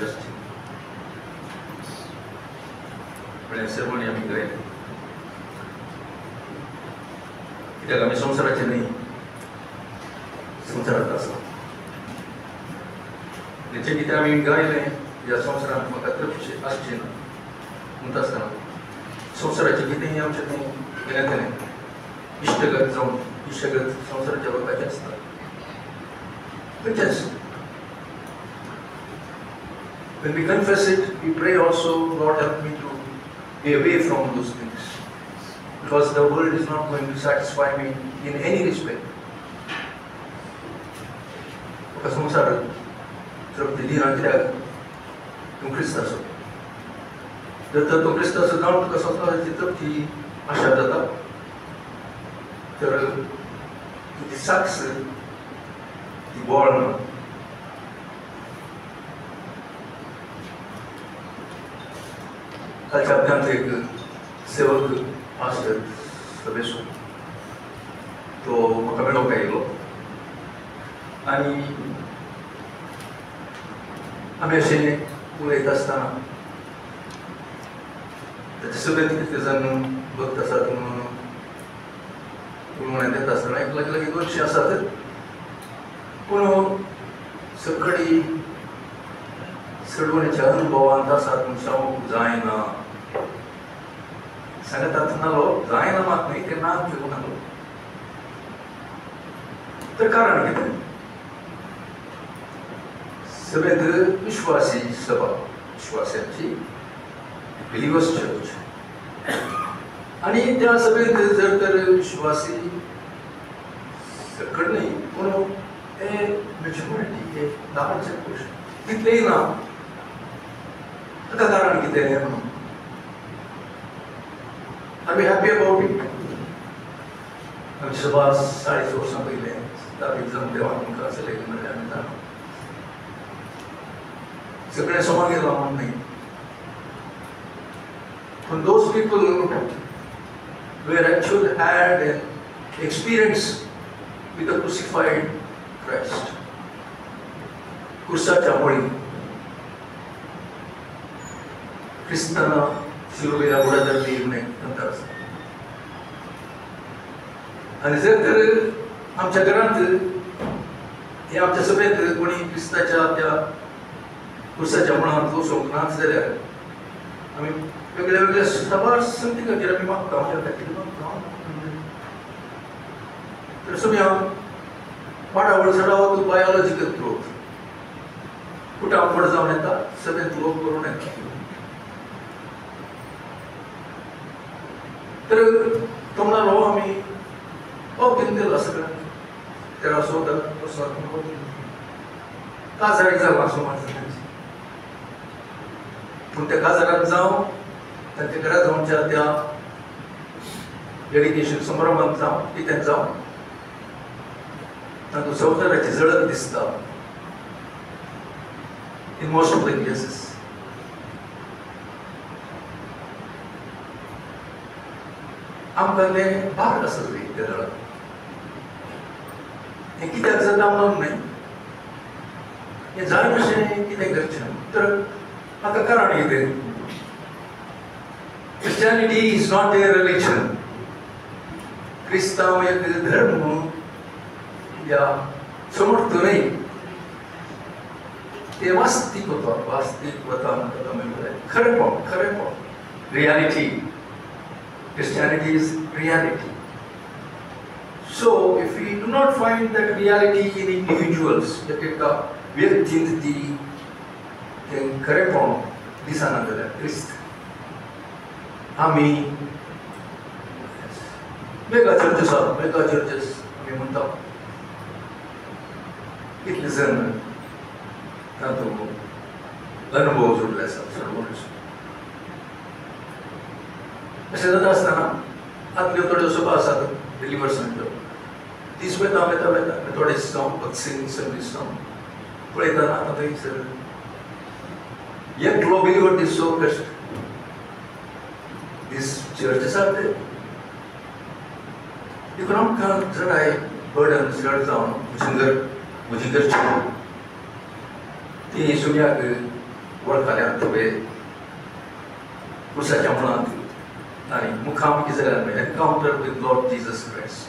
असते पण सेरेमनी आम्ही करेल कित्याक आमी संवसाराचे न्ही संवसारांत आसा जें कितें आमी गायलें ह्या संवसारांत म्हाका तृप्ती आसची ना म्हणटा आसतना संवसाराचें कितेंय आमचें तें केलें तेणें इश्टगत जावन इश्टगत संवसाराच्या लोकांचें आसता खंयचेंच when we confess it, we pray also, Lord help me to be away from those things because the world is not going to satisfy me in any respect. Because संसार तृप्ती दिना कित्याक तूं क्रिस्त आसो जर तर तूं क्रिस्त आसो जावन तुका संसाराची तृप्ती आशा जाता तर तुजी साक्ष ती बोळ ना कालच्या हप्त्यांत एक सेवक आसलो सभेचो तो म्हाका मेळोवंक आयलो आनी आमी अशें उलयता आसतना ताचे सगळे कितें जाण भक्त आसात म्हणून येता आसतना एक लागीं 200 आसात पूण सगळी सडवणेच्या अनुभवांत आसात म्हूण सांगूंक जायना सांगतात नालो जायना मात न्ही ते नात घेवूं नालो तर कारण कितें सगळ्यांत विश्वासी सभा विश्वासाची बिलिवर्स चर्च आनी त्या सभेंत जर तर विश्वासी सकट न्ही पूण हे मेच्युरिटी हे दाबाचे गोश्ट तितलेय ना ताका कारण कितें म्हणून आमी हॅपी अबाउट इट आमी सभा 40 वर्सां पयले स्थापीत जावन देवान आमकां सिलेक्ट केलें आमी जाणा सगळे समागे जावन न्ही पूण those people were actually had an experience with the crucified Christ क्रुसाच्या मळी क्रिस्ताना शिलुबेला बुडादार देवने नंतर आनी जर तर आमच्या घरांत हे आमच्या सभेंत कोणी क्रिस्ताच्या त्या क्रुसाच्या मळांत वचूंक नात जाल्यार आमी वेगळ्या वेगळ्या सभा संगती खातीर आमी मागता आमच्या खातीर मागता तर समया वाडावळ चडावत बायोलॉजिकल ग्रोथ फुटाफट जावन येता सगळें ग्रोथ करून येता तर तो म्हणालो आमी ओके दिला सगळ्यांक 1300 वर्सां काजारी जाला समाज पूण त्या काजाराक जावं तांच्या घरा जावच्या त्या डेडिकेशन समारंभांत जावं कितें जावं तांकां संवसाराची झळक दिसता in most of the cases. आमकां तें भाग आसा त्या दळाक हें कित्याक जाता म्हणून न्ही हें जाय अशें कितें करचें तर हाका कारण कितें Christianity is not a religion. क्रिस्तांव एक धर्म या समर्थ न्ही ते वास्तविकता म्हणटा खरेपण reality. Christianity is reality. So if we do not find that reality in individuals, that एका व्यक्तींत ती खरेपण दिसना जाल्यार क्रिस्त आमी मेगा चर्चेस आमी म्हणटा कितले जण तातूंत अनुभव जोडले आसा सर्वांचो अशें जाता आसतना आतल्यो थोड्यो सभा आसात बिलिवर्सांच्यो दीस वेता थोडेच जावं भक्सिंग सर्वीस जावं पळयतना आतां थंयसर एकलो बिलिवर दिसचो कश्ट these churches are there. You cannot come जडाय burden चड जावन म्हजी घरची ती सुन्याक वळखल्यान तुवें क्रुसाच्या मुळांत आनी मुखामुखी जाल्यार encounter with Lord Jesus Christ.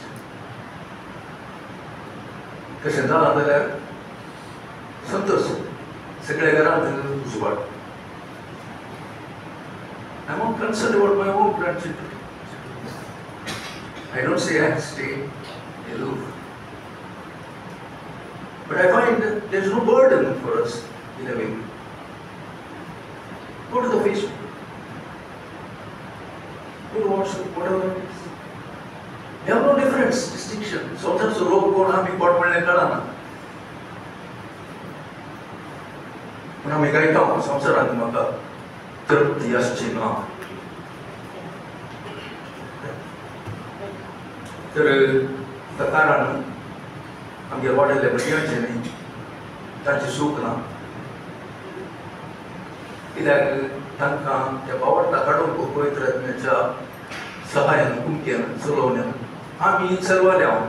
तशें जालां जाल्यार संतोश, सगळ्या घरांत उजवाड. I'm not concerned about my own grandchildren. I don't say I stay aloof. But I find that there is no burden for us in a way. Go to the Facebook. Go to WhatsApp, whatever it is. We have no difference, distinction. Sometimes the rope go on, we got one and another. When I get down, संसारात म्हाका तृप्ती आसची ना. तर त्या कारण आमगे वाडयल्ल्या भुरग्यांचें न्ही तांचें सूख ना. कित्याक तांकां त्या वावरता काडून पवित्र आत्म्याच्या सहाय्यान कुमकेन चलोवण्यान आमी चलवाले हांव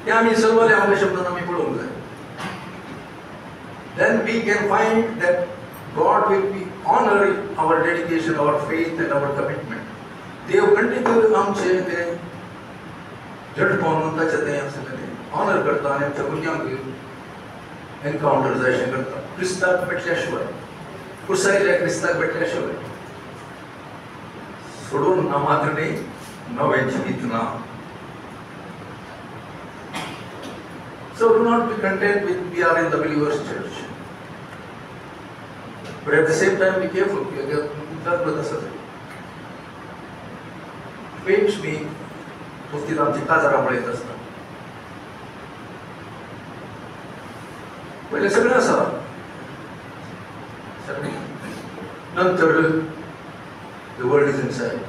ते आमी चलवाले हांव शब्दान आमी पळोवंक जाय. Then we can find that God will be honor our dedication, our faith and our commitment. देव खंडीत आमचे ते झटकोन ताचे ते ऑनर करता आनी आमच्या भुरग्यांक एनकावंटर जाय अशें करता. क्रिस्ताक भेटल्या शिवाय, कुसायल्या क्रिस्ताक भेटल्या शिवाय सोडून ना मात्र न्ही नवें जिवीत ना. So do not be content with we are in the believers church. But at the same time be careful. Pains me पुस्तिक आमची काजारां पळयत आसता. पयलें सगळें आसा, नंतर the world is inside.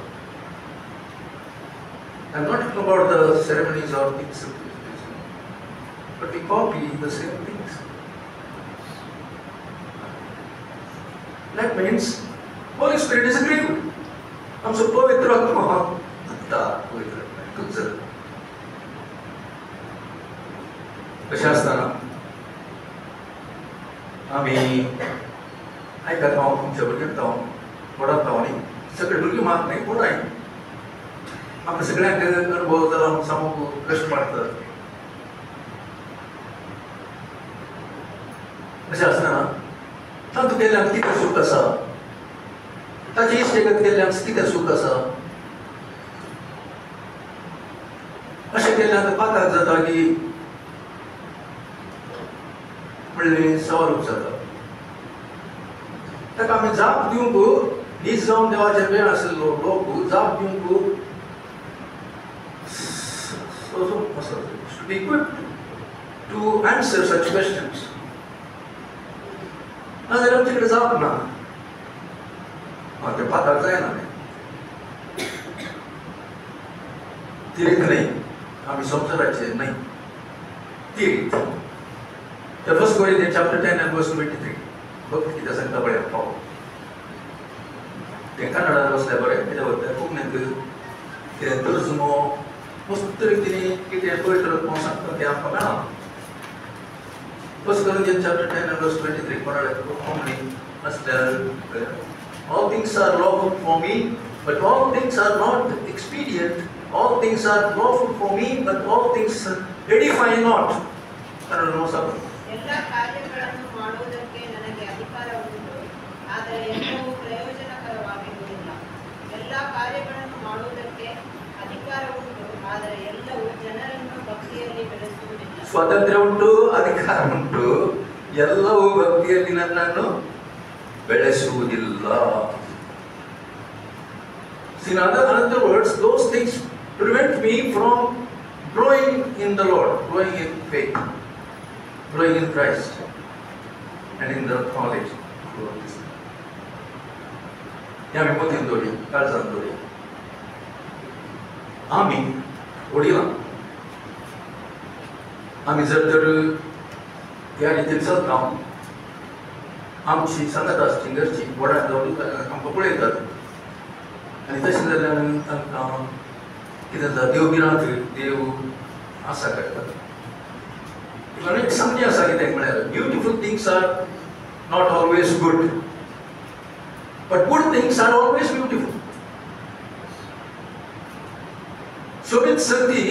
I'm not talking about the ceremonies or things, but we copy the same things. That means Holy Spirit is agreeable. आमचो पवित्र आत्मा पवित्र तुझ कशें आसतना आमी आयकता हांव तुमच्या भुरग्यांक हांव पडत हांव न्ही सगळे भुरगीं मात न्ही पूण आमकां सगळ्यांक अनुभव जाला आमकां सामको कश्ट पडटा. अशें आसतना तातूंत केल्ल्यान कितें सूख आसा, ताची इश्टेगत केल्ल्यान कितें सूख आसा. अशें केल्ल्यान पाताक जाता की म्हणलें सवारूप जाता. ताका आमी जाप दिवंक नीज जावन देवाचेर वेळ आशिल्लो लोक जाप दिवंक should be equipped to answer such questions. नाजाल्यार आमचे कडेन जाप ना, ते पाताक जायना. ती रीत न्ही, आमी संवसाराचे न्ही ती रीत. The first Corinthians chapter 10 and verse 23. बघ कितें सांगता पळय पाव. ते कन्नडांत बसल्या बरें कितें वता कोंकणींत कितें तर्जुमो मस्त रितीन कितें पवित्र आत्मा सांगता तें आमकां मेळना. First Corinthians chapter 10 and verse 23 कोणाले कोंकणी आसल्यार all things are lawful for me but all things are not expedient. All things are lawful for me but all things edify not. Kannada ಸಾಕು. ಎಲ್ಲ ಕಾರ್ಯಗಳನ್ನು ಮಾಡುವುದಕ್ಕೆ ನನಗೆ ಅಧಿಕಾರ ಉಂಟು, ಆದರೆ ಎಲ್ಲವೂ ಪ್ರಯೋಜನಕರವಾಗಿರುವುದಿಲ್ಲ. ಎಲ್ಲ ಕಾರ್ಯಗಳನ್ನು ಮಾಡುವುದಕ್ಕೆ ಅಧಿಕಾರ ಉಂಟು, ಆದರೆ ಎಲ್ಲವೂ ಜನರನ್ನು ಭಕ್ತಿಯಲ್ಲಿ ಬೆಳೆಸುವುದಿಲ್ಲ. ಸ್ವಾತಂತ್ರ್ಯ ಉಂಟು, ಅಧಿಕಾರ ಉಂಟು, ಎಲ್ಲವೂ ಭಕ್ತಿಯಲ್ಲಿ ನನ್ನನ್ನು ಬೆಳೆಸುವುದಿಲ್ಲ. In other words, those things prevent me from growing in the Lord, growing in faith, growing in Christ, and in the knowledge of this. या मी मोतीन दोरी, काळजान दोरी. आम्ही वडिलां, आम्ही जर तर ह्या रितीन चलता आमची संगत आसची घरची वडार जावन आमकां पळयतात आनी तशें जाल्यार तांकां कितें जाता देव बिरांत देव आसा करतात. एक संज्ञा आसा कित्याक म्हळ्यार beautiful things are not always good. But good things are always beautiful. सोबीत संगती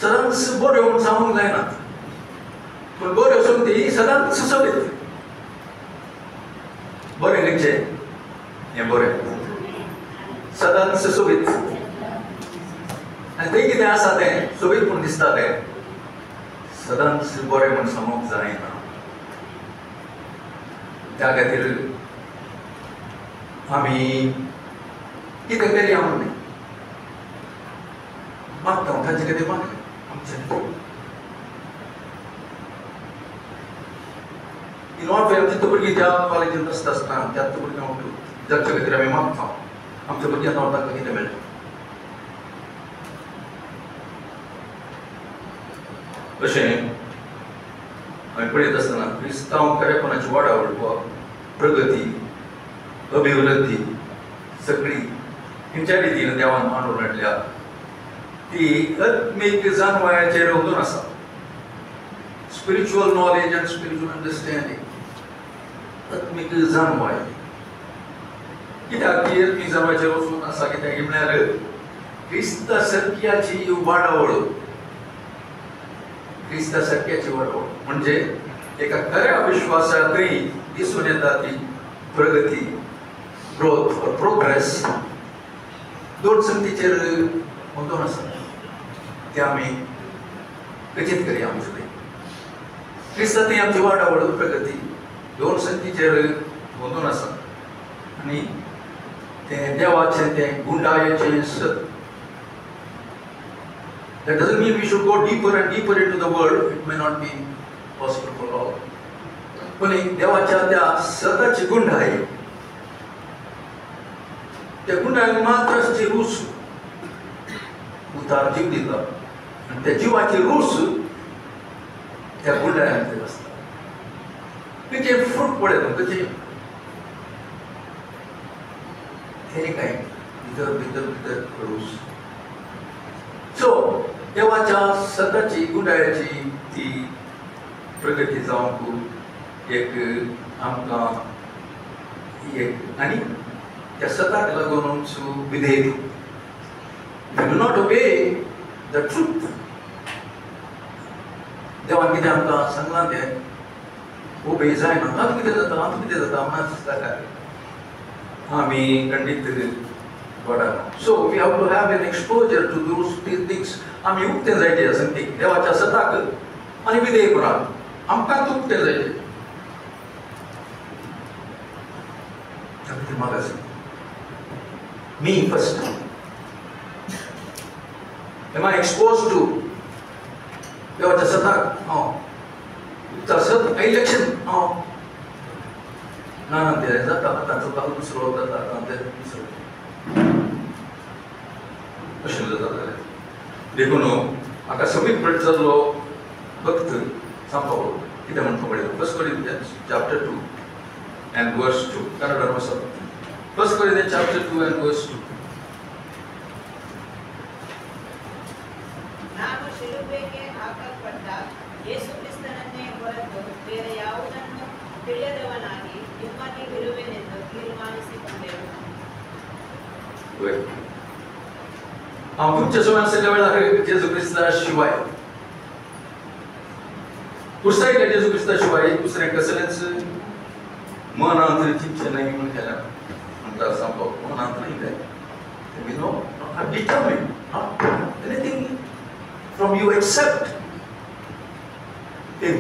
सदांच बऱ्यो म्हणून सांगूंक जायना, पण बऱ्यो संगती सदांच सोबीत. बरें खंयचे हें बरें सदांच सोबीत, आनी तें कितें आसा तें सोबीत म्हूण दिसता तें सदांच बरें म्हूण सांगूंक जायना. त्या खातीर आमी कितें करया म्हणून मागता तांचे कितें मागलें आमचे इनॉट तितू भुरगीं त्या कॉलेजींत आसता आसतना त्याच भुरग्यांक उठून जाच्या खातीर आमी मागता आमच्या भुरग्यांक तांकां कितें मेळटा. अशें आमी पळयत आसतना क्रिस्तांव खरेपणाची वाडावड वा प्रगती अभिवृद्धी सगळी खंयच्या रितीन देवान मांडून हाडल्या ती आत्मीक जाणवायाचेर अवलंबून आसा. Spiritual knowledge and spiritual understanding आत्मीक जाणवाय कित्याक ती आत्मीक जाणवायचेर वचून आसा कित्याक म्हळ्यार क्रिस्ता सारक्याची वाडावड क्रिस्ता सारक्याची वाडावड म्हणजे एका खऱ्या विश्वासांतय दिसून येता ती प्रगती ग्रोथ और प्रोग्रेस दोन संगतीचेर अवलंबून आसा. ते आमी खचित करया आमचे क्रिस्तांतय आमची वाडावड प्रगती दोन संगतीचेर अवलंबून आसा आनी तें देवाचें तें गुंडायेचें सत. That doesn't mean we should go deeper and deeper into the word. It may not be possible for all. पण देवाच्या त्या सदाची गुंडाई त्या गुंडाक मात्र जी रूस उतार जीव दिता आणि त्या जीवाची रूस त्या गुंडायांत आसता. तेचे फ्रूट पळयत तेचे हे काय भितर भितर भितर रूस. सो देवाच्या सदाची गुंडायाची ती प्रगती जावंक एक आमकां एक आनी त्या सदाक लागूनच विधेयक. If you do not obey the truth, देवान कितें आमकां सांगलां तें ओबे जायना आतां कितें जाता म्हणून दिसता आमी खंडीत पडना. So we have to have an exposure to those things. आमी उक्तें जायचें आसा ती देवाच्या सदाक आनी विधेयक करात आमकां तूं उक्तें जायचें. म्हाका me first. Am I exposed to देवाच्या सदाक उक्ता सत इलेक्शन ना ते जाता ताचो काल दुसरो जाता ते दुसरो अशें जाता. देखून म्हाका सबीत पळयत जाल्लो भक्त सांगपाक कितें म्हणटा पळय first Corinthians chapter 2 and verse 2 कन्नडान वाचता. First Corinthians chapter 2 and verse 2. ನಾನು ಶಿಲುಬೆಗೆ ಹಾಕಲ್ಪಟ್ಟ ಯೇಸು ಕ್ರಿಸ್ತನನ್ನೇ ಹೊರತು ಬೇರೆ ಯಾವುದನ್ನು ತಿಳಿಯದವನಾಗಿ ನಿಮ್ಮಲ್ಲಿ ಇರುವೆನೆಂದು ತೀರ್ಮಾನಿಸಿಕೊಂಡೆನು. तुमच्या समोर असलेल्या वेळार जेजू क्रिस्ता शिवाय कुसायल्या जेजू क्रिस्ता शिवाय दुसऱ्या कसलेच मनांतर चिंतचे नाही म्हणून केला म्हणटा सांगतो. मनांतर काय we know are determined not anything from you except him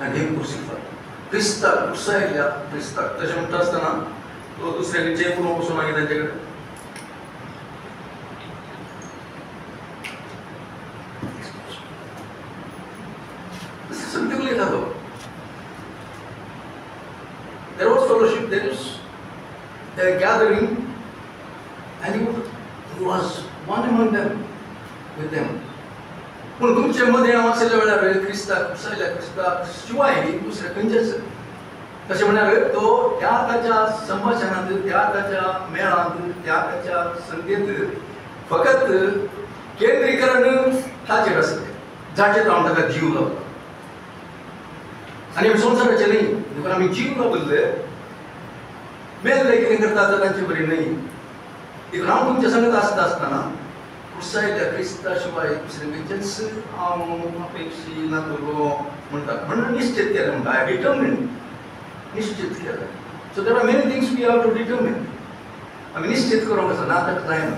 and him crucified. क्रिस्ता कुसायल्या क्रिस्ता तशें म्हणटा आसतना तो दुसऱ्याकडे जे करून वचून मागीर तांच्याकडे there was fellowship, there is a gathering, and he was one among them with them. पण तुमच्या मध्ये असलेल्या वेळार क्रिस्ता कुसायल्या क्रिस्ता शिवाय दुसऱ्या खंयचेच तशें म्हळ्यार तो त्या ताच्या संभाशणांत त्या ताच्या मेळांत त्या ताच्या संगतींत फकत केंद्रीकरण ताचेर आसलें जाचेर हांव ताका जीव लावता. आणि आमी संवसाराचे न्ही, देखून आमी जीव बदले मेल्ले कितें करता तर तांचे बरी न्ही. देखून हांव तुमच्या सांगत आसतना उत्साहित्या क्रिस्ता शिवाय दुसरे खंयचेच हांव अपेक्षी नातलो म्हणटा. म्हणून निश्चित केलें म्हणटा. आय डिटर्मिन्ड, निश्चित केलें. So there are many things we have to determine. आमी निश्चित करूंक आसा, ना ताका जायना.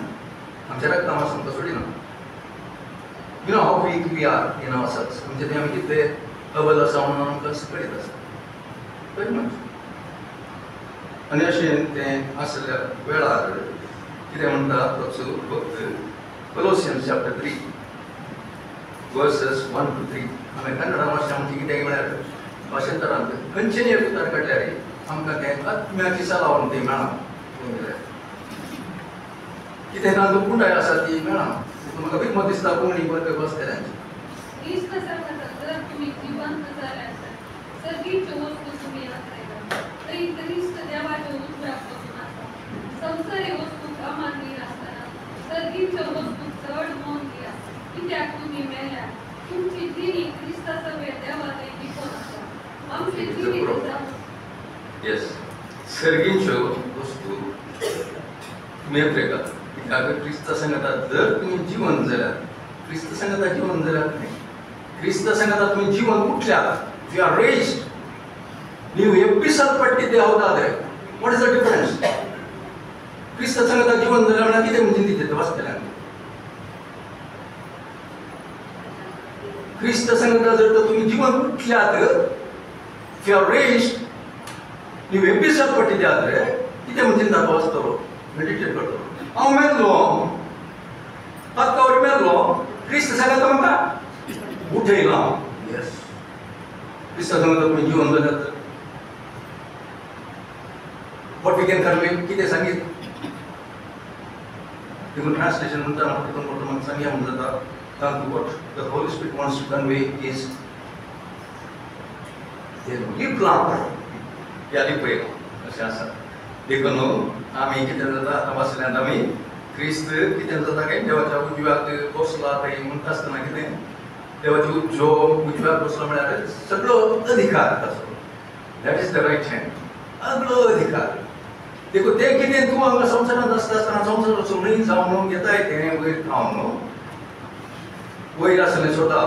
आमच्या रक्तां वचून तो सोडिना. You know how weak we are in ourselves. म्हणजे ते आमी कितें अबल आसा म्हणून आमकां कळीत आसा. Very much. आनी अशें तें आसल्या वेळार कितें म्हणटा ताचो फक्त Colossians chapter 3 verses 1 to 3. आमी कन्नड भाशा आमची कितें म्हळ्यार भाशेंतरांत खंयचेय एक उतर काडल्यार आमकां तें आत्म्याची सलावण ती मेळना. कितें तांदूळ आसा ती मेळना. म्हाका विकमत दिसता कोंकणी बरें बसतल्यांची. क्रिस्त सांगता जर तुम्ही जिवंत जाल्यार सगळीच्यो वस्तू तुम्ही आसता तरी क्रिस्त देवाच्यो उजव्यापासून आसा. संसारी वस्तू कामांनी आसतना सगळीच्यो वस्तू चड मोगी आसा. कित्याक तुम्ही मेल्यार तुमची जिणी क्रिस्ता सगळे देवाचे विकून आसा. आमची जिणी येस, सर्गीच्यो वस्तू तुम्ही येता. कित्याक क्रिस्त सांगता जर तुम्ही जिवंत जाल्यार, क्रिस्त सांगता जिवंत जाल्यार न्ही, क्रिस्त सांगता तुम्ही जिवंत उठल्यात. You are raised. ನೀವು ಎಬ್ಬಿಸಲ್ಪಟ್ಟಿದ್ದೆ ಹೌದಾದ್ರೆ ವಾಟ್ ಇಸ್ ದ ಡಿಫರೆನ್ಸ್? ಕ್ರಿಸ್ತ ಸಂಗತ ಜೀವನದಲ್ಲಿ ಅವನಾಗಿದೆ ಮುಂದಿದ್ದೆ ವಾಸ್ತವ. क्रिस्त संगत जर तुम्ही जीवन उठल्यात, यू आर रेज्ड, ನೀವು ಎಬ್ಬಿಸಲ್ಪಟ್ಟಿದ್ದೆ ಆದ್ರೆ ಇದೆ ಮುಂದಿನ ವಾಸ್ತವ. ಮೆಡಿಟೇಟ್ करतो. हांव मेल्लो, हात मेल्लो, क्रिस्त सांगता म्हाका उठयला. येस, क्रिस्त सांगता तुम्ही जीवन जाल्यात. What we can convey, कितें सांगीत देखून ट्रान्सलेशन म्हणटा तितून म्हाका सांगया म्हणून जाता. What the Holy Spirit wants to convey is the lip lamp. या लिपय अशें आसा. देखून आमी कितें जाता आतां वाचल्यात आमी क्रिस्त कितें जाता काय देवाच्या उजव्याक बसला थंय म्हणटा आसतना कितें देवाची उजव्याक बसलो म्हळ्यार सगळो अधिकार ताचो. That is the right hand. सगळो अधिकार. देखो ते कितें तूं हांगा संवसारांत आसतना संवसाराचो न्ही जावन घेता तें वयर खावन वयर आसलें स्वता.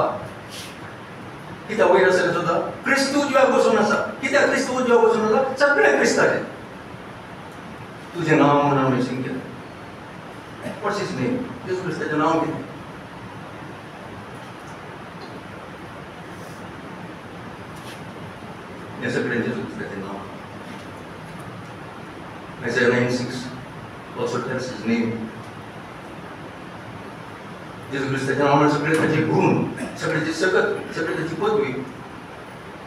कित्याक वयर आसलें स्वता? क्रिस्त उजव्याक बसून आसा. कित्याक क्रिस्त उजव्याक बसून आसा? सगळें क्रिस्ताचें. तुजें नांव म्हणून हांवें केलें. What's his name? येशू क्रिस्ताचें नांव कितें? हें सगळें येशू क्रिस्ताचें नांव. Isaiah 9:6 also tells his name. येशू क्रिस्ताचें नांव म्हणजे सगळे ताचे गुण, सगळ्याची सकत, सगळे ताची पदवी,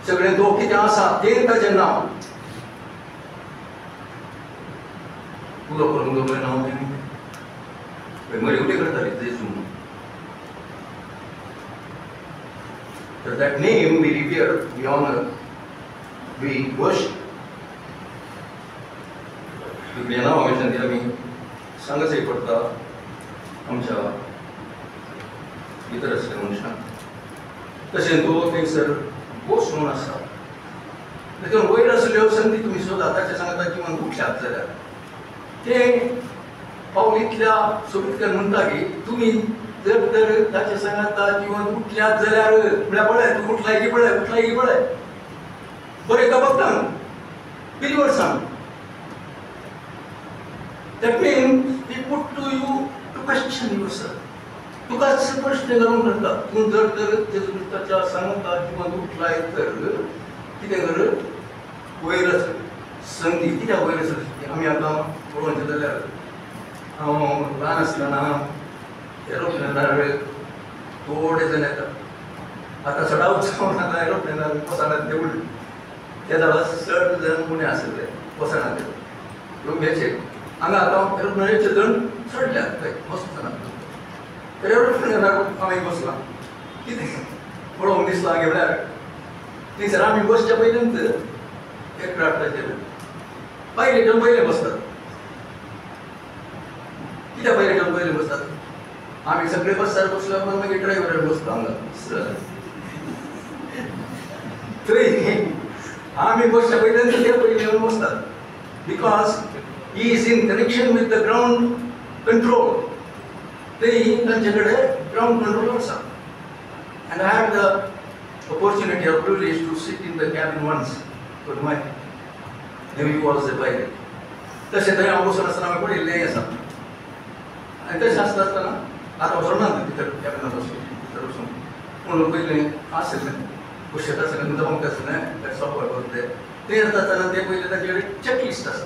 सगळें तो कितें आसा तें ताचें नांव. उलो करून दवरलें नांव तेणी. मरी उडी करताली जेजू. So that name we revere, we honor, we worship. तुमच्या नांवाविशीं ती आमी सांगचें पडटा आमच्या भितर आसल्या मनशांक. तशें तो थंयसर बसून आसा. देखून वयर आसल्यो संगती तुमी सोदा ताचे सांगता जिवन उठल्यात जाल्यार तें पावल इतल्या सोबीतकान म्हणटा की तुमी जर तर ताचे सांगता जिवन उठल्यात जाल्यार म्हळ्यार पळय तूं उठलाय की पळय, उठलाय की पळय. बरें का बघता बिलीवर सांग. That means we put to you to question yourself. तुका प्रश्न घालून करता. तूं जर तर जेजू क्रिस्ताच्या सांगता जिवन उठलाय तर कितें कर? वयर संगती. कित्याक वयर आसा? आमी आतां पळोवचें जाल्यार हांव ल्हान आसतना एरोप्लेनार थोडे जाण येता. आतां चडाव जावन आतां एरोप्लेनार वचनात देवूळ. त्या जाग्यार चड जाण कोणी आसले वचनात लोक हांगा आतां एरोप्लेनाचे जण चडल्यात थंय बसतना. तर एरोप्लेनार हांवें बसलां. कितें पळोवंक दिसलां म्हळ्यार थंयसर आमी बसच्या पयलींच एअरक्राफ्टाचेर पायलटान पयले बसतात. कित्याक पायलटान पयले बसतात? आमी सगळे बसार बसल्या उपरांत मागीर ड्रायव्हरान बसता हांगा. थंय आम्ही बसच्या पहिले ते पहिले येऊन बसतात because he is in connection with the ground control. तेही त्यांच्याकडे ग्राउंड कंट्रोल आसा. And I had the opportunity or privilege to sit in the cabin once with my nephew was a pilot. तसे थंय हांव बसून आसतना हांवें पळयल्लें आसा. आनी तशें आसता आसतना आतां वचना भितर कॅबिनांत वचून भितर वचून पूण पयलें आसलें कुशेत आसलें जमक आसलें सॉफ्टवेअर करता तें येता आसतना ते पयलें तांचे कडेन चॅकलिस्ट आसा.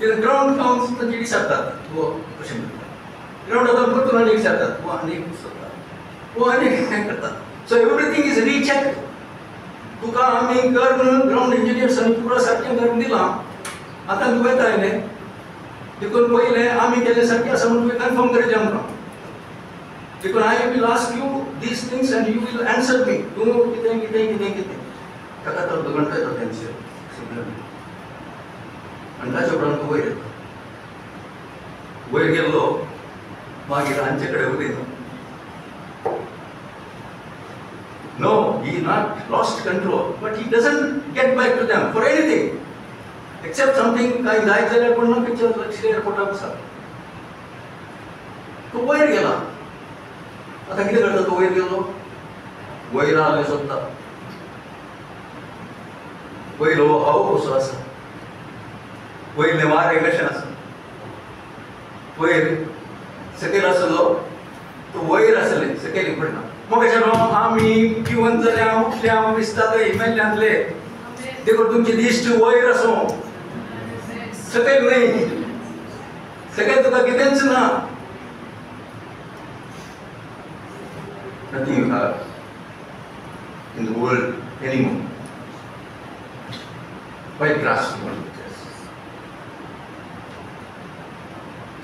ते ग्राउंड काउंट्स तांचे विचारतात वो कशें करता. ग्राउंडांत परतून आनी विचारतात वो आनी सोदता वो आनी कितें करतात. So everything is rechecked. तुका आमी करून ग्राउंड इंजिनियर्सांनी पुरो सारकें करून दिलां. आतां तूं येता आयलें देखून पयलें आमी केलें सारकें आसा म्हूण तुवें कन्फर्म करचें आमकां. देखून I will ask you these things and you will answer me. तूं कितें कितें कितें कितें ताका तो 2 घंटा येता तेंचे सिग्नल आनी ताचे उपरांत तूं वयर येता. वयर गेल्लो मागीर तांचे कडेन उलयता. No, he not lost control, but he doesn't get back to them for anything, except something काही जायत जाल्यार पूण ना पिक्चर लक्ष एअरपोर्टार आसा. तो वयर गेला. आतां कितें करता तो वयर गेलो वयर आलें सोदता. वयलो हाव कसो आसा वयले वारें कशें आसा. वयर सकयल आसलो तो वयर आसलें सकयल पडना. मग आम्ही जिवंत जाल्या उठल्या दिसता ते हिमालयांतले देखून तुमची दिश्ट वयर असो सकयल न्ही. सकयल तुका कितेंच ना. Nothing you have in the world anymore. White grass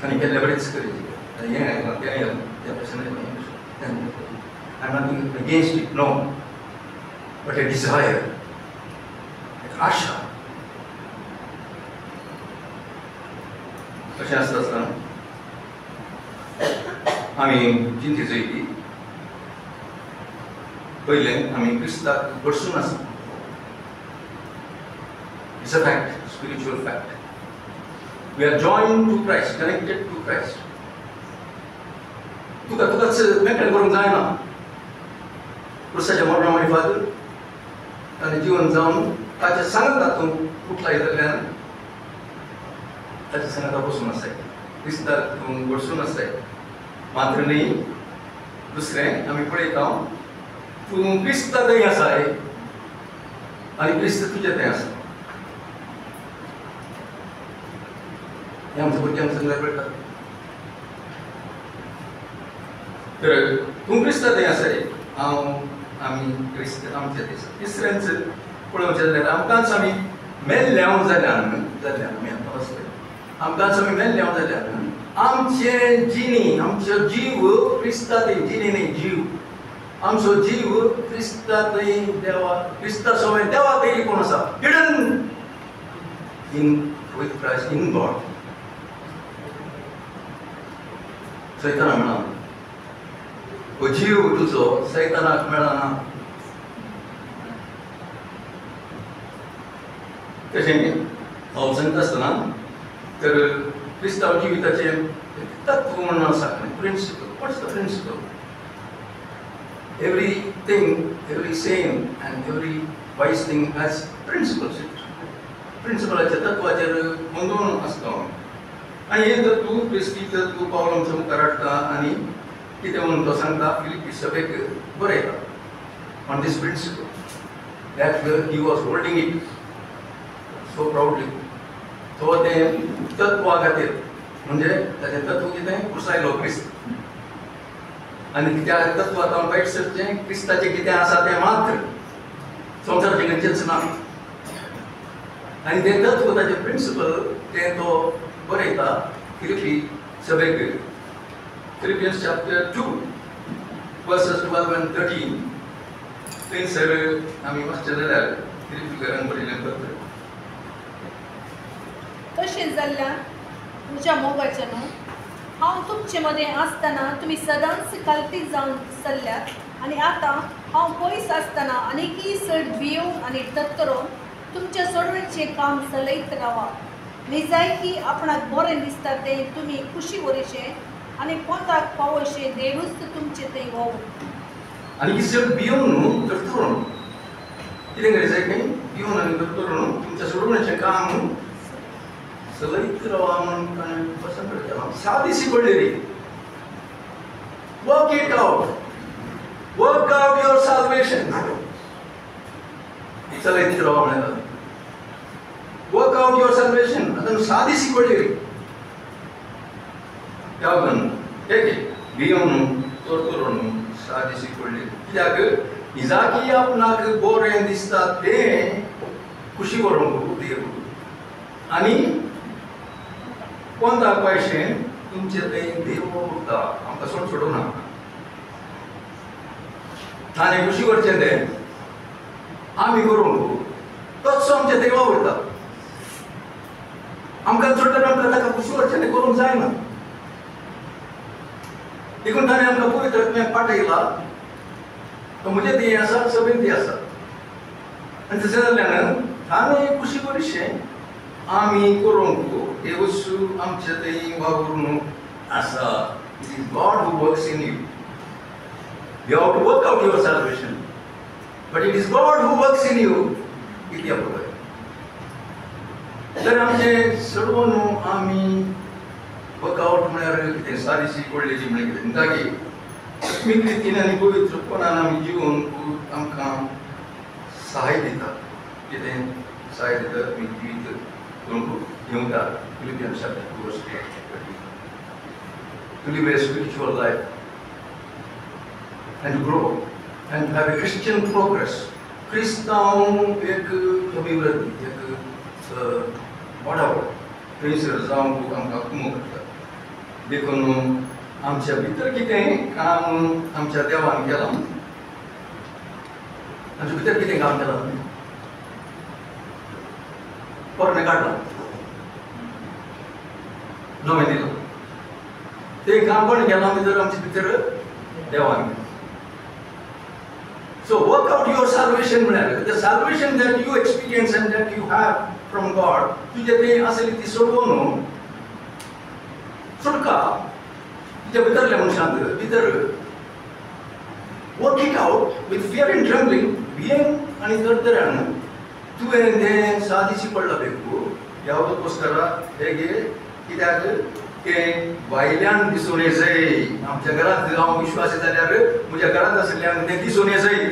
आणि केल्ले बरेच करी हें I'm not against it, no. But a desire, an asha. कशें आसता आसतना आमी चिंती चयली पयलें आमी क्रिस्ताक बडसून आसा. It's a fact, spiritual fact. We are joined to Christ, connected to Christ. तुकाच मेकळें करूंक जायना. क्रिस्ताच्या मरणा मागीर फादर आनी जिवन जावन ताच्या सांगत तातूंत उठलाय जाल्यार ताच्या सांगता बसून आसाय. क्रिस्ताक तूं बडसून आसाय. मात्र न्ही दुसरें आमी पळयता तूं क्रिस्ता थंय आसाय आनी क्रिस्त तुजे थंय आसा. हें आमच्या भुरग्यांक सगळ्यांक कळटा. तर तूं क्रिस्ता थंय आसाय आमी क्रिस्त आमचे तिसऱ्यांच पळोवचें जाल्यार आमकांच आमी मेल्ल्या जाल्यार आमी आतां वचतले आमकांच आमी मेल्ल्या जाल्यार आमचे जिणी आमचो जीव क्रिस्ता थंय जिणी न्ही जीव आमचो जीव क्रिस्ता थंय देवा क्रिस्ता सवय देवा थंय कोण आसा hidden in with Christ in God. सैताना मेळना. जीव तुजो सैतानाक मेळना. तशें हांव सांगता आसतना तर क्रिस्तांव जिविताचें तत्व म्हणून आसा principle. What's the principle? every saying and every wise thing has principles. प्रिंसिपलाच्या तत्वाचेर बंदून आसता. आनी हें तत्व क्रिस्ती तत्व पावल आमच्या मुखार हाडटा आनी कितें म्हणून तो सांगता फिलिपी सभेक बरयता on this principle that he was holding it so proudly. तो तें तत्वा खातीर म्हणजे ताचें तत्व कितें कुसायलो क्रिस्त आनी त्या तत्वांत हांव वायट सरचें क्रिस्ताचें कितें आसा तें मात्र संवसाराचें खंयचेंच ना. आनी तें तत्व ताचें प्रिंसिपल तें तो बरयता फिलिपी सभेक. Philippians chapter 2 verses 12 and 13 थंयसर आमी वाचचें जाल्यार फिलिपीकरांक बरयलें पत्र. तशें जाल्यार म्हज्या मोगाचें न्हू हांव तुमचे मदें आसतना तुमी सदांच कालती जावन चल्ल्यात आनी आतां हांव पयस आसतना आनीकय चड भियोवन आनी तत्तरोवन तुमच्या सोडवणीचे काम चलयत रावा नी जाय की आपणाक बरें दिसता ते तुमी खुशी वरीशे आनी कोंताक पावोशे देवूच तुमचे थंय व्होव आनी इसर भियोन न्हू तर तरुण कितें करायचंय की भियोन आनी तर तरुण तुमच्या सोडवणीचें काम चलयत रावा म्हणून पसंत केला सादीशी पडलेली work it out work out your salvation चलयत रावा म्हणाला वर्क आउट युअर सॅल्वेशन आता सादीशी पडलेली यावगन ಹೇಗೆ भियोन तर तरुण सादीशी पडलेली कित्याक इजाकी आपणाक बरें दिसता तें खुशी व्हरोंक देव आनी कोंताक पायशें तुमचे थंय देव उरता आमकां सोडूना ताणें खुशी करचें तें आमी करूंक तोच आमचे देवा उरता आमकां सोडटना आमकां ताका खुशी करचें तें करूंक जायना देखून ताणें आमकां पवित्र आत्म्याक पाठयला तो म्हणजे ती आसा सगळीं ती आसा आनी तशें जाल्ल्यान ताणें खुशी करीशें आमी करूंक देवूच आमचे थंय वावूरून आसा it is God who works in you you have to work out your salvation but it is God who works in you इतल्या पळय तर आमचे सर्व न्हू आमी वर्कआउट म्हळ्यार कितें सादीशी पडलेली म्हळ्यार कितें जागी आत्मीक रितीन आनी पवित्रपणान आमी जिवूंक आमकां सहाय दिता कितें सहाय दिता आत्मीक जिवीत करूंक येवंक Philippians chapter 2 verse 8 to live a spiritual life and to grow and have a Christian progress क्रिस्तांव एक अभिवृद्धी एक वाडावड थंयसर जावंक आमकां कुमो करता देखून आमच्या भितर कितें काम आमच्या देवान केलां आमच्या भितर कितें काम केलां पोरणे काडलां नवें दिलां तें काम कोणें केलां भितर आमच्या भितर देवान So work out your salvation म्हळ्यार the salvation that you experience and that you have from God तुजें तें आसली ती सोडवो न्हू सुटका तुज्या भितरल्या मनशांत भितर work it out with fear and trembling भियेन आनी तरतऱ्यान तुवें तें सादीशी पडलां देखू ह्या वस्तुस्करा हे घे कित्याक तें भायल्यान दिसून येजय आमच्या घरांत हांव विश्वासी जाल्यार म्हज्या घरांत आशिल्ल्यान तें दिसून येजय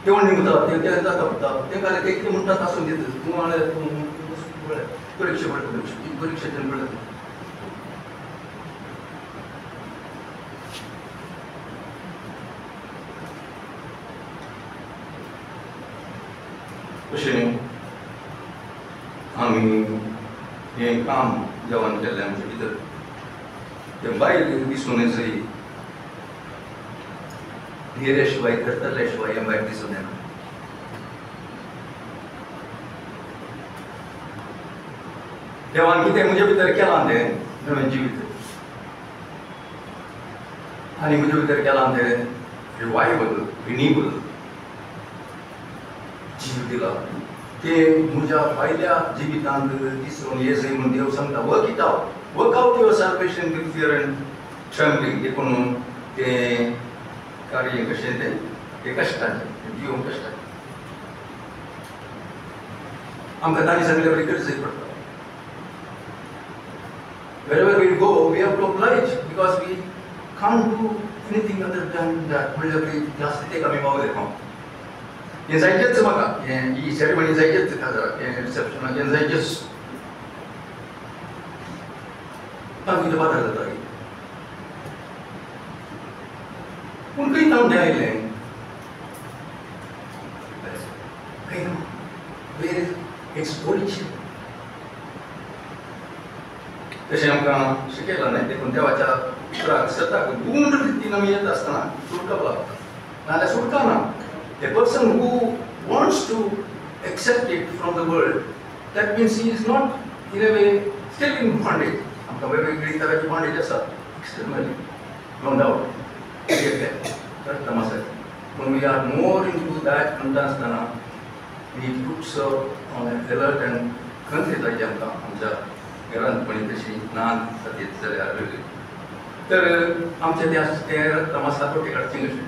तें म्हणटा तें जाता तें काल ते कितें म्हणटात आसून दिता तूं म्हळ्यार तूं परीक्षा पडटा परीक्षा तें पडटा अशें आमी हें काम देवान केल्लें आमचे भितर तें भायर दिसून येजय घेऱ्या शिवाय करतल्या शिवाय हें भायर दिसून येना देवान कितें म्हजे भितर केलां तें नवें जिवीत आनी म्हजे भितर केलां तें रिवायवल रिन्यूवल जीव दिला तें म्हज्या भायल्या जिवितांत दिसून येजय म्हूण देव सांगता work out your salvation with fear and trembling देखून तें कार्य कशें तें कश्टाचें जिवंक कश्टाचें आमकां तांणी सांगले बरी गरजेक पडटा wherever we go we have to oblige because we can't do anything other than that म्हळ्यार की जास्त तें आमी वावले खावं हें जायचेंच म्हाका हें ही सेरेमनी जायचेंच हें रिसेप्शनाक हें जायचेंच तांकां कितें बाजार जाता पूण खंय जावन तें आयलें खंय ना वेर इज एक्सपोलिशन तशें आमकां शिकयलां न्ही देखून देवाच्या उतराक सताक पूर्ण रितीन आमी येता आसतना सुटका लागता नाल्यार सुटका ना A person who wants to accept it from the world, that means he is not in a way still in bondage. आमकां वेगवेगळी तरांची बॉन्डेज आसा externally, no doubt. तर तमाशा when we are more into that understanding, we put so on an alert and consider jamka आमच्या घरांतपणी तशी नान सतीत जाल्यार तर आमचे ते तमासा तो टेकाडचें कशें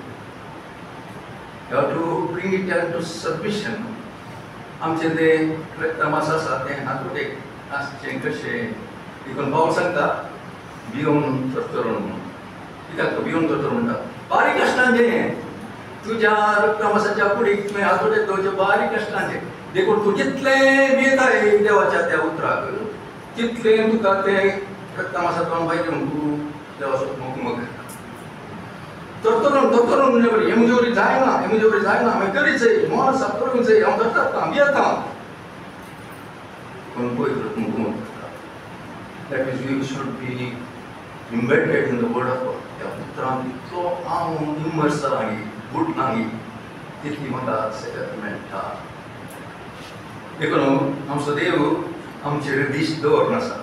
you have to bring it down to submission. आमचे ते तमासा आसा तें हातूंत आसचें कशें देखून पावल सांगता भियोन तरतरून म्हणून कित्याक तो भियोन तरतरून म्हणटा बारीक कश्टांचें तुज्या तमासाच्या कुडीक तुवें हातूंत दवरचें बारीक कश्टांचें देखून तूं जितलें भियेताय देवाच्या त्या उतराक तितलें तुका तें तमासांतल्यान पाहिजे म्हूण तूं देवाचो मोग करता तरतरून म्हणजे बरें हें जायना हांवें करीचय मोल आसा करूंकचय हांव करता भियेता पूण पळय मोग that is we should be embedded in the word of God. त्या उतरांत इतलो हांव इमर्स जालां बुडलां तितली म्हाका सेगत मेळटा देखून आमचो देव आमचेर दिश दवरून आसा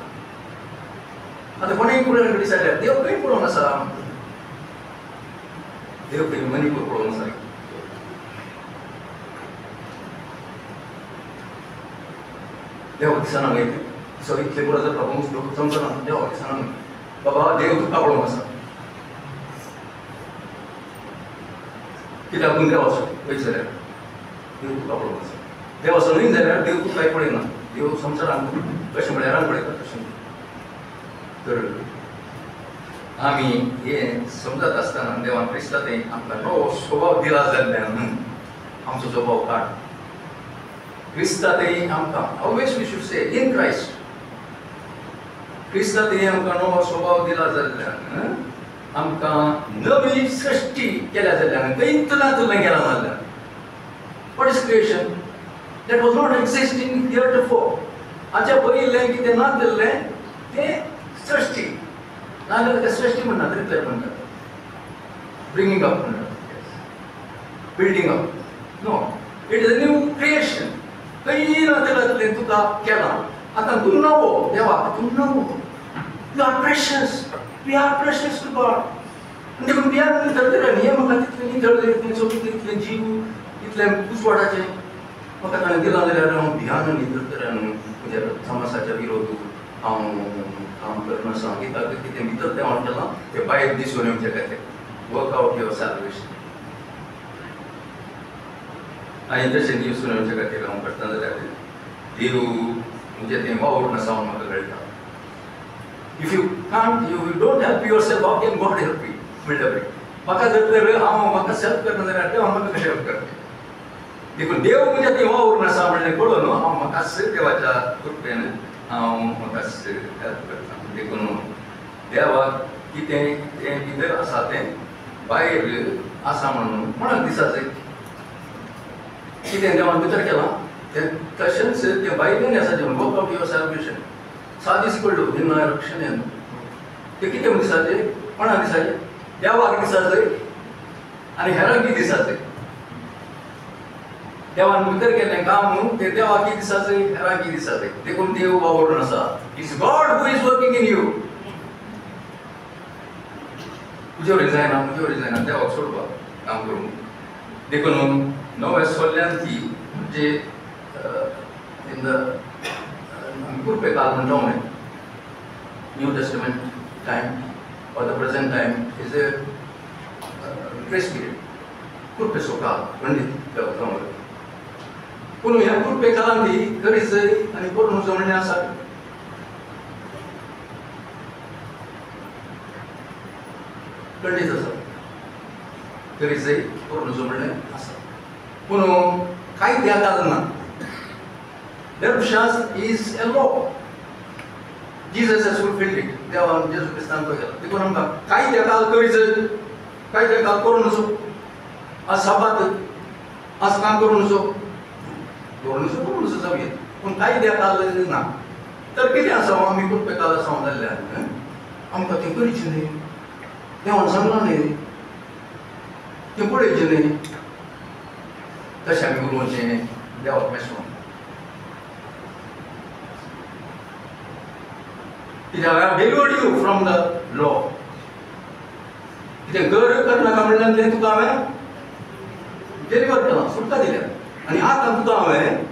आतां कोणेंय फुडें डिसायड देव खंय पळोवन आसा देव खंय मणिपूर पळोवन आसा देव दिसना वयता सो इतले बरो जाता लोक समजना देव दिसना बाबा देव तुका पळोवन आसा कित्याक पूण देवाचो पळयत जाल्यार देव तुका पळोवन आसा देवाचो न्हय जाल्यार देव तुका कांय पळयना देव संवसारांत कशें म्हळ्यार पळयता तशें तर आमी हें समजत आसतना देवान क्रिस्तांतय आमकां नवो स्वभाव दिला जाल्ल्यान आमचो स्वभाव काड क्रिस्तांतय आमकां ऑलवेज वी शूड से इन क्रायस्ट क्रिस्तांतय आमकां नवो स्वभाव दिला जाल्ल्यान आमकां नवी सृश्टी केल्या जाल्ल्यान कैतनांतल्यान गेला जाल्ल्यान what is creation that was not existing heretofore. आमच्या पयलें कितें नासलें तें सृश्टी नाजाल्यार तें सृश्टी म्हणटा रिप्लेस म्हणटात ब्रिंगींग अप म्हणटात building up no it is a new creation खंय नासलें तुका केलां आतां तूं नवो देवा तूं नवो you are precious we are precious to God देखून वी आर नितळतले हे म्हाका तितलें नितळलें तितलें जीव इतलें उजवाडाचें म्हाका ताणें दिलां जाल्यार हांव भियान नितळतल्यान म्हज्या समासाच्या विरोध हांव काम करनासा कित्याक कितें भितर तें हांव केलां तें भायर दिसून येवचें खातीर वर्क आवट युअर सॅल्वेशन आनी तशें दिसून येवचे खातीर हांव करता जाल्यार देव म्हणजे तें वावूर नासा हांव म्हाका कळटा if you can't you don't help yourself how can God help you म्हणटा पळय म्हाका जर हांव म्हाका सेल्फ करना जाल्यार देव म्हाका कशें हेल्प करता देखून देव म्हणजे ती वावूर नासा म्हणलें कळून हांव म्हाकाच देवाच्या कृपेन हांव म्हाकाच हेल्प करता देखून देवाक कितें तें भितर आसा तें भायर आसा म्हणून म्हणून दिसाचें कितें देवान भितर केलां तें तशेंच तें भायल्यान आसा जेवण वर्क आवट युअर सॅल्वेशन सादीस कळलो भिन्न रक्षणेन तें कितें दिसाचें कोणा दिसाचें देवाक दिसाचें आनी हेरांकी दिसाचें देवान भितर केल्लें काम तें देवाकी दिसाचें हेरांकी दिसाचें देखून देव वावरून आसा it's God who is working in you तुजे जायना देवाक सोडपाक काम करूंक देखून नव्या सोल्ल्यान ती म्हणजे इन द कुरपे काल म्हणटा न्हय new testament time or the present time is a grace period कुरपेचो काळ पंडीत जावं पूण ह्या कुरपे काळान ती करीचय आनी करून वचो म्हणलें आसा खंडीत आसा करीचय करून वचो म्हणलें आसा पूण कांय त्या काळान धर्मशास्त्र is a law Jesus has fulfilled it देवान जेजू क्रिस्तान तो केला देखून आमकां कांय त्या काळ करीचय कांय त्या काळ करून वचो आज साबात आज काम करून वचो करून वचो जावया पूण कांय त्या काळ ना तर कितें आसा आमी कुरपे काळ आसा जाल्ल्यान आमकां तें करीचें न्ही देवान सांगलां न्ही तें पळयचें न्ही तशें आमी उलोवचें देवाक मेसोन कित्याक I have delivered you from the law कितें घर करनाका म्हणल्यार तें तुका हांवें डेलिव्हर केला, सुटका दिल्या. आणि आता तुका हांवें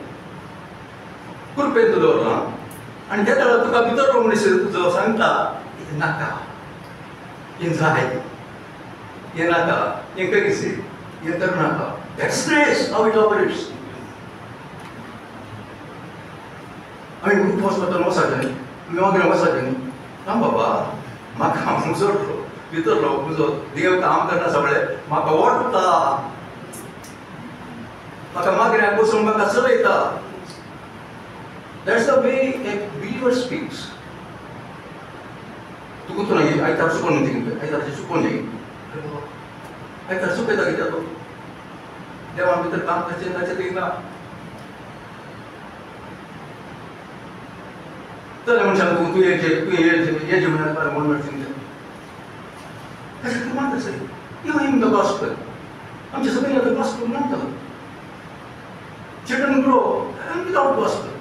कृपेन दवरला आनी त्या वेळार तुका भितर मनीस तुजो सांगता हें नाका, हें जाय, हें नाका, हें करिसे, हें कर नाका. That's grace, how it operates. आमी वचपाचो वसाचें न्ही, मागीर वसाचें न्ही. ना बाबा, म्हाका म्हजो भितरलो म्हजो देव काम करना सगळें म्हाका ओडटा, म्हाका मागऱ्याक बसून म्हाका चलयता. That's the way a believer speaks. तुका तूं नाही आयतार चुकोवन दी, आयतारचें चुकोवन दी. आयतार चुकयता कित्याक तो? देवान भितर काम करचें ताचें तें ना. जाल्यार मनशान तूं हेजें म्हणल्यार म्हण म्हणचें तशें तूं मानता sir. You aim the gospel. आमचे सगळे आतां gospel मानता. Children grow without gospel.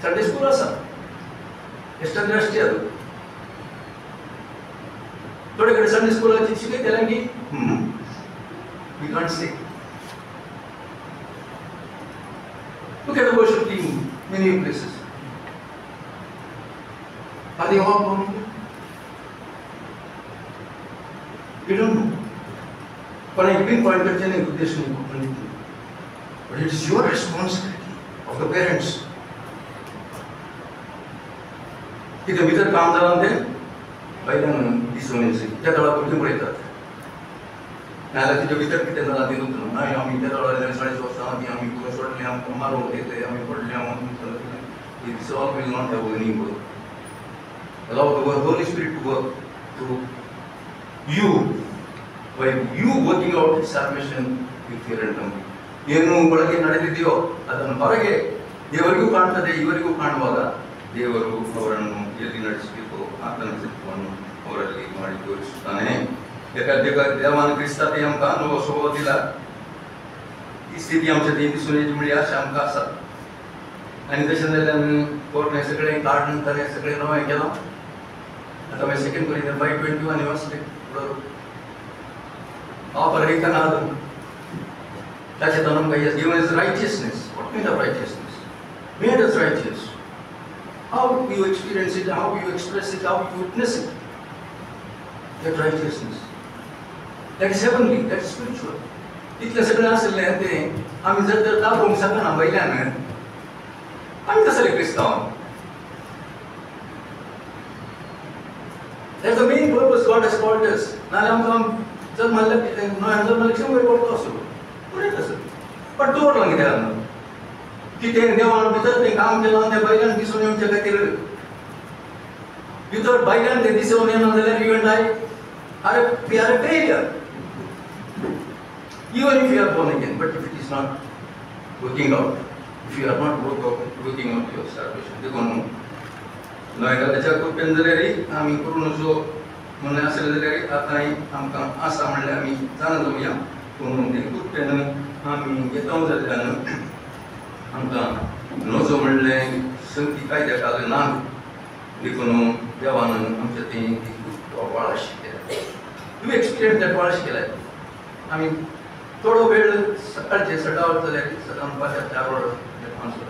Sunday school आसा, एस्टर्न युनिवर्सिटी आसा. थोडे कडेन संडे स्कूलाची शिकयतले की we can't say. Look at the worship team, many places. Are they all born again? We don't know. But I bring point करचे नहीं उद्देश्य नहीं. But it is your responsibility of the parents. कितें भितर काम जालां तें भायल्यान दिसून येयसी. त्या वेळार भुरगीं पळयतात. नाजाल्यार तिच्या भितर कितें जालां तें न्हू. नाय आमी त्या वेळार 40 वर्सां ती आमी तुका सोडलें, आमकां मारून उडयलें, आमी पडलें म्हणून it's all will not have any work. Allow the Holy Spirit to work through you, by you working out salvation with fear and trembling. ಏನು ಒಳಗೆ ನಡೆದಿದೆಯೋ ಅದನ್ನು ಹೊರಗೆ ದೇವರಿಗೂ ಕಾಣ್ತದೆ, ಇವರಿಗೂ ಕಾಣುವಾಗ ದೇವರು ಅವರನ್ನು ಎಲ್ಲಿ ನಡೆಸಬೇಕು ಆತನ ಚಿತ್ತವನ್ನು ಅವರಲ್ಲಿ ಮಾಡಿ ತೋರಿಸುತ್ತಾನೆ. याका देवान क्रिस्ता ती आमकां नवो स्वभाव दिला. ती स्थिती आमच्या ती दिसून येची म्हणजे आशा आमकां आसा. आनी तशें जाल्यार कोर्ट हें सगळें काडून ताणें सगळें नवें केलां. आतां हांवें 2 Corinthians 5:21 हें वाचलें. ऑपरेशन ताचें आमकां has given is righteousness. What kind of righteousness? Made us righteous. How you experience it, how you express it, how you witness it. That righteousness. That is heavenly, that is spiritual. इतलें सगळें आसलें तें आमी जर तर दाखोवंक शकना वयल्यान आमी कसले क्रिस्तांव. That's the main purpose God has called us. नाजाल्यार आमकां जर म्हणल्यार 100 वर्स आसलो पुरे तसो. पण दवरलां कित्याक कितें देवान भितर तें काम केलां तें भायल्यान दिसून येवचे खातीर. भितर भायल्यान तें दिसून येना जाल्यार you and I we are a failure. Even if you are born again, but if it is not working out, if you are not working out your salvation, देखून नव्या ताच्या कृपेन जाल्यारी आमी करून जो म्हणलें आसलें जाल्यार आतांय आमकां आसा म्हणल्यार आमी जाणा जावया. पूण ते कृपेन आमी येता जाल्यार आमकां नजो म्हणलें संगती कायद्या खाला ना. देखून देवान आमच्या ती वाळाशी केल्या. यू एक्सपिरियन्स दॅट वाळाशी केल्या. आमी थोडो वेळ सकाळचे 6 वर जाल्यार दनपारच्या 4 वर 5 वर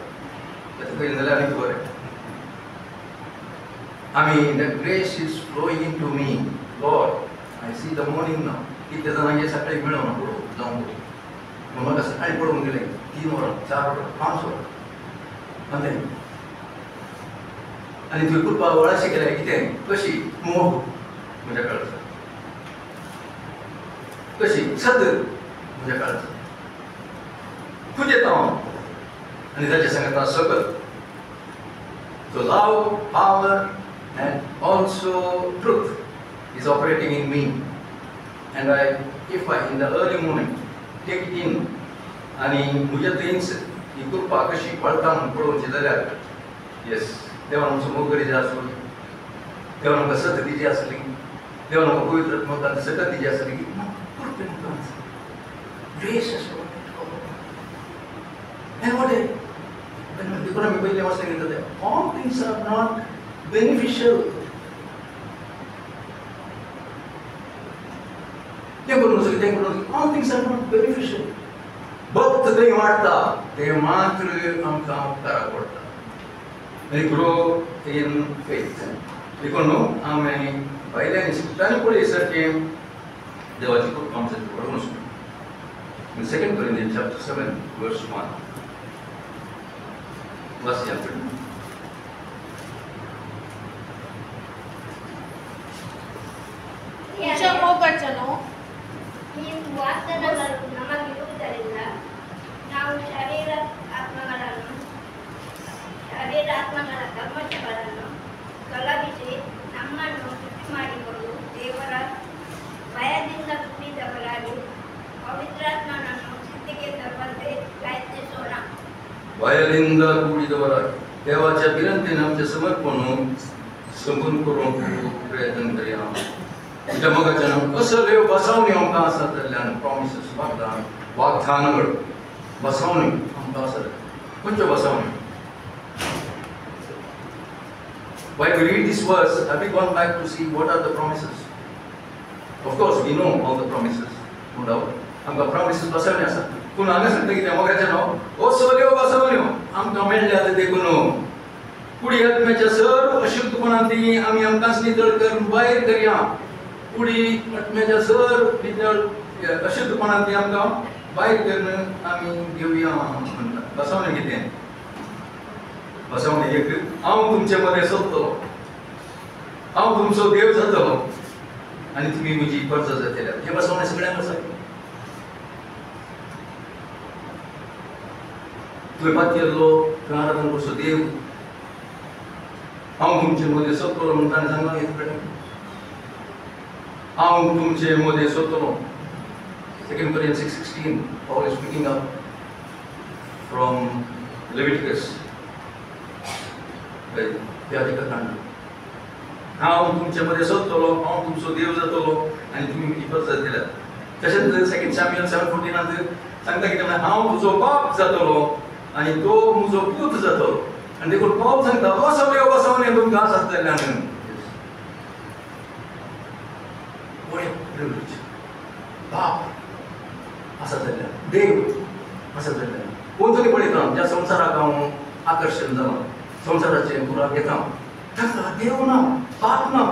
ताचे करीन जाल्यार आनी बरें. आमी the grace is flowing into me Lord. I see the morning नाव. कितले जाणांगे सकाळी मेळोना पळोवंक जावं पूण म्हाका सकाळी पळोवंक गेलें 3 वरां 4 वरां 5 वरां आनी आनी तुवें कृपा वळाशी केल्या. कितें कशी मोग म्हज्या काळजांत, कशी सद म्हज्या काळजांत तुजें नांव आनी ताचे सांगता सकत. So love, power and also truth is operating in me, and if I in the early morning take it in आणि म्हज्या थंयच ही कृपा कशी पळता म्हणून पळोवची जाल्यार येस देवान आमचो मोग गरजे आसलो. देवान आमकां सत दिजी आसली. देवान आमकां पवित्र आत्म्यान सकत दिजी आसली की कृपेन ग्रेस आसलो. And what देखून आमी पयलें वाचलें कितें जालें all things are not beneficial. तें करून all things are not beneficial. जसं थंय वाडटा ते मात्र आमकां उपकाराक पडटा आनी ग्रो इन फेथ देखून आमी भायल्यान इस्पितांनी पळय सारकें देवाची कृपा आमच्या पडून वचूं. In 2 Corinthians chapter 7 verse 1 वाचया आपण. तुमच्या मोगाचनो ನೀವು ವಾಗ್ದಾನಗಳನ್ನು ನಮಗಿರುವುದರಿಂದ ನಾವು ಶರೀರಾತ್ಮಗಳ ಕಲ್ಮಶಗಳನ್ನು ತೊಲಗಿಸಿ ನಮ್ಮನ್ನು ಶುದ್ಧಿ ಮಾಡಿಕೊಂಡು ದೇವರ ಭಯದಿಂದ ಕೂಡಿದವರಾಗಿ ಪವಿತ್ರಾತ್ಮನನ್ನು ಸಿದ್ಧಿಗೆ ತರುವಂತೆ ಪ್ರಯತ್ನಿಸೋಣ. भयालिंद कुडिदवरागी देवाच्या विनंतीने आमचे समर्पण संपूर्ण करूंक प्रयत्न करया. तुझ्या मोगाच्या असं लेव बसावणी आमकां आसा जाल्यार प्रॉमिसेस वाग्दानगळ बसावणी आमकां आसा खंयच्यो बसावणी. While we read this verse, have we gone back to see what are the promises? Of course, we know all the promises, no doubt. आमकां promises बसवणे आसा. पूण हांगा सांगता कितें मोगाचें नांव असो लेव बसवण्यो आमकां मेळ्ळ्या देखून कुडी आत्म्याच्या सर्व अशुद्धपणांतली आमी आमकांच नितळ करून भायर करया. कुडी आत्म्याच्या सर्व नितळ अशुद्धपणांतली आमकां भायर करून आमी घेवया म्हणटा. बसवणें कितें? बसवणें एक हांव तुमचे मदें सोदतलो, हांव तुमचो देव जातलो आनी तुमी म्हजी परजा जातल्या. हें बसवणें सगळ्यांक आसा. तुवें पातयल्लो तुवें आराधना करचो देव हांव तुमचे मदें सोदतलो म्हणटा आनी सांगलां हे कडेन हांव तुमचे मदें सोदतलो. 2 Corinthians 6:16 Paul is picking up from Leviticus. याजकांड हांव तुमचे मदें सोदतलो, हांव तुमचो देव जातलो आनी तुमी म्हजी परजा दिल्या. तशेंच 2 Samuel 7:14 सांगता कितें म्हळ्यार हांव तुजो बाप जातलो आनी तो म्हजो पूत जातलो. आनी देखून पावल सांगता असो देव बसवणें तुमकां आसात जाल्यार बरें प्रिविलेज. बाप आसा जाल्यार देव आसा जाल्यार कोण तरी पळयता ज्या संवसाराक हांव आकर्शण जालां, संवसाराचे पुराक येता ताका देव ना, बाप ना.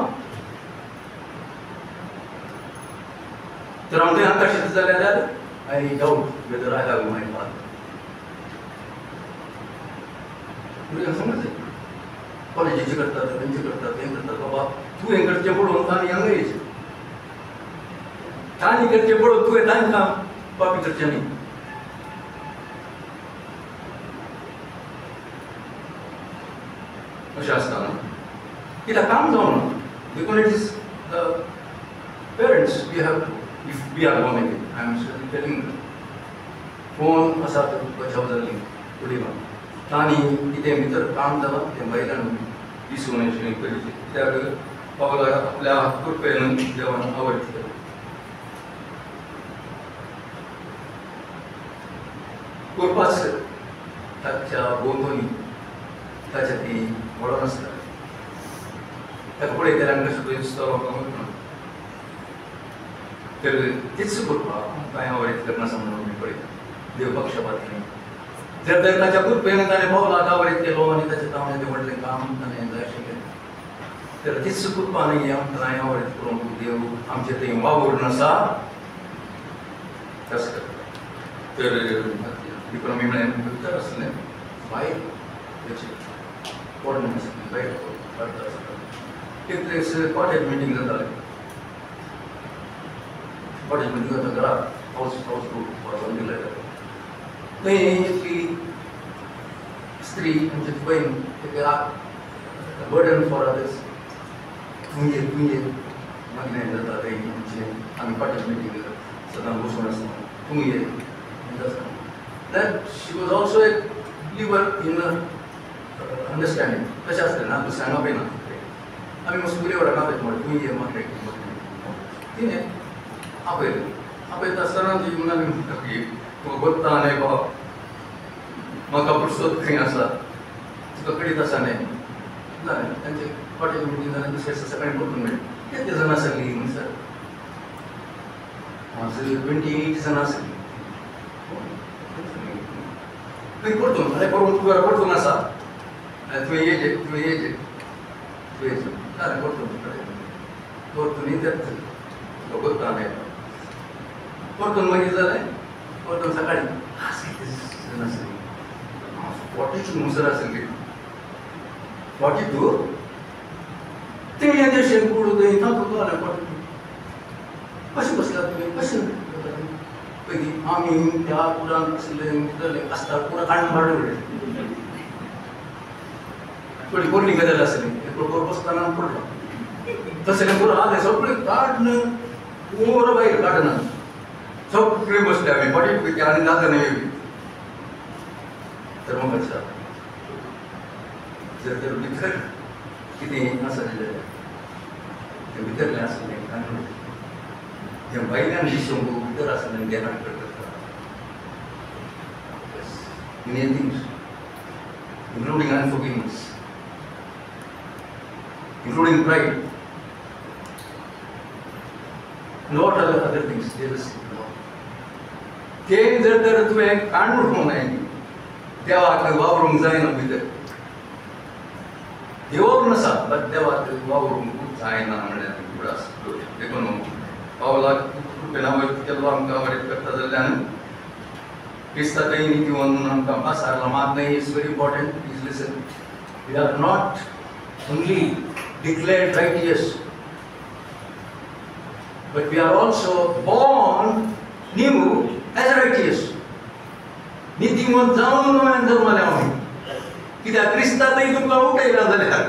तर हांव थंय आकर्शीत जाल्यार I doubt whether I have my father. समज कॉलेजीचे करतात, तेंचे करतात, हें करतात. बाबा तूं हें करचें पडून तांणी हांगा येयचें, तांणी करचें पडून तुवें तांकां पापी करचें न्ही. अशें आसता न्हू. कित्याक काम जावना देखून it is the parents we have if we are gone again I am telling phone आसा बचाव जाल्ली कुडीमा तांणी कितें भितर काम जालां तें भायल्यान दिसून अशें करीत. कित्याक पावला आपल्या कृपेन देवान आवडीत केलें. करपाच ताच्या भोंवतणी ताच्या ती वळोन आसता. ताका पळयतल्यार कशें पळय दिसतलो म्हाका तर तीच करपा कांय आवडीत करना समजून मी पळयता. देव पक्षपाती न्ही. जर तर ताच्या कृपेन ताणें पावलाक आवडीत केलो आनी ताचें ताणें तें व्हडलें काम ताणें जाय अशें केलें तर तीच कृपा न्ही आमकां कांय आवडीत करूंक देव आमचे थंय वावूरून आसा तशें करता. तर इकॉनॉमी म्हळ्यार भितर आसलें भायर तेचें पडलें आसलें भायर पडटा आसता. एक दीस कॉलेज मिटींग जातालें. कॉलेज मिटींग जाता घरा हावस ग्रूप वचून गेले थंय एकली स्त्री म्हणजे पळयन एक बर्डन फॉर अदर्स तुमगे मागीर हें जाता थंय आमचें आमी कॉलेज मिटींग सदां बसून आसता तुमगे that she was also a believer in understanding. तशें आसलें ना दुसऱ्यांक आपयना आमी मस्त बरी वराक आपयता म्हळ्यार तुमी ये म्हाका तिणें आपयलें. आपयता आसतना ती म्हणाली म्हाका की तुका गोत्ता न्हय गो म्हाका पुरसोत खंय आसा तुका कळीत आसा न्हय जालें. तांचे कॉलेज मिटींग जालें दुसरे दिसा सकाळीं परतून मेळ्ळें. कितले जाणां आसलीं म्हण सर 28 जाणां आसलीं. तुवें परतून अरे परतून परतून आसा तुवें येजे जालें परतून तेंच दोगूच जालें परतून मागीर जालें परतून सकाळीं आसली 42 मुसर आसली 42 ते येते शेंपूड थंय तातूंत जालें 42 कशें बसलात तुवें कशें पयलीं आमी त्या कुरान आसलें आसता कुरां काडून मारून उडयलें थोडी पोरणी गजाल आसली बरोबर बसताना पडलो तसलें पुरो आलें सगळें काडन पुरो भायर काडना सगळें बसले आमी बॉडी पैकी आनी जाता न्ही तर मग अच्छा जर तर भितर कितें आसलें जाल्यार तें भितरलें आसलें काडून तें भायल्यान दिसूंक भितर आसलें तें नाटक करता many things including unforgiveness including pride and what are the other things jealousy ते जर तर तुवें काडून उडोवंक जाय देवाक वावरूंक जायना भितर देवाक नसा बट देवाक वावरूंक जायना म्हणल्यार देखून पावलाक कृपेन केल्लो आमकां वाडीत करता जाल्यार क्रिस्तांतय नितीवन आमकां पासारला मागणें is very important please listen we are not only declared righteous but we are also born new as righteous. नितीवंत जावन नव्यान जल्मले आमी कित्याक क्रिस्तांतय तुमकां उठयला जाल्यार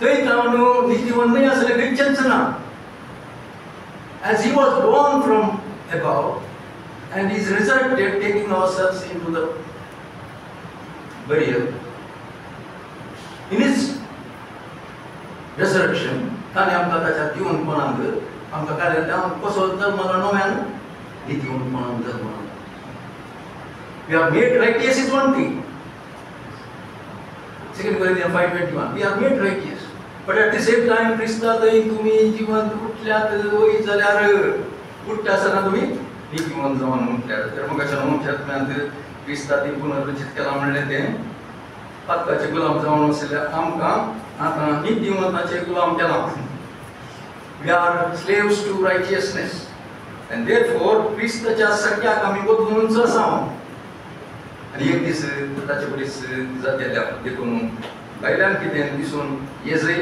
थंय जावन नितीवंत न्हय आसलें खंयचेंच ना as he was born from above and is resurrected taking ourselves into the burial in his resurrection ताणें आमकां ताच्या जिवंतपणांत आमकां काडलें कसो जल्मलो नव्यान नितीवंतपणान जल्मलो we are made righteous is one thing 2 Corinthians 5:21 we are made righteous but at the same time क्रिस्तांतय तुमी जिवंत उठल्यात वय जाल्यार उठता आसतना तुमी नितीवंत जावन उठल्यात तर मग अशें म्हणच्यात क्रिस्तांतय पुनरुज्जीत केला म्हणलें तें पातकाचे गुलाम जावन आसल्यार आमकां आतां नितीवंताचे गुलाम केला we are slaves to righteousness and therefore क्रिस्ताच्या सख्याक आमी बदलून आसा आनी एक दीस ताचे परीस जातले देखून भायल्यान कितें दिसून येजय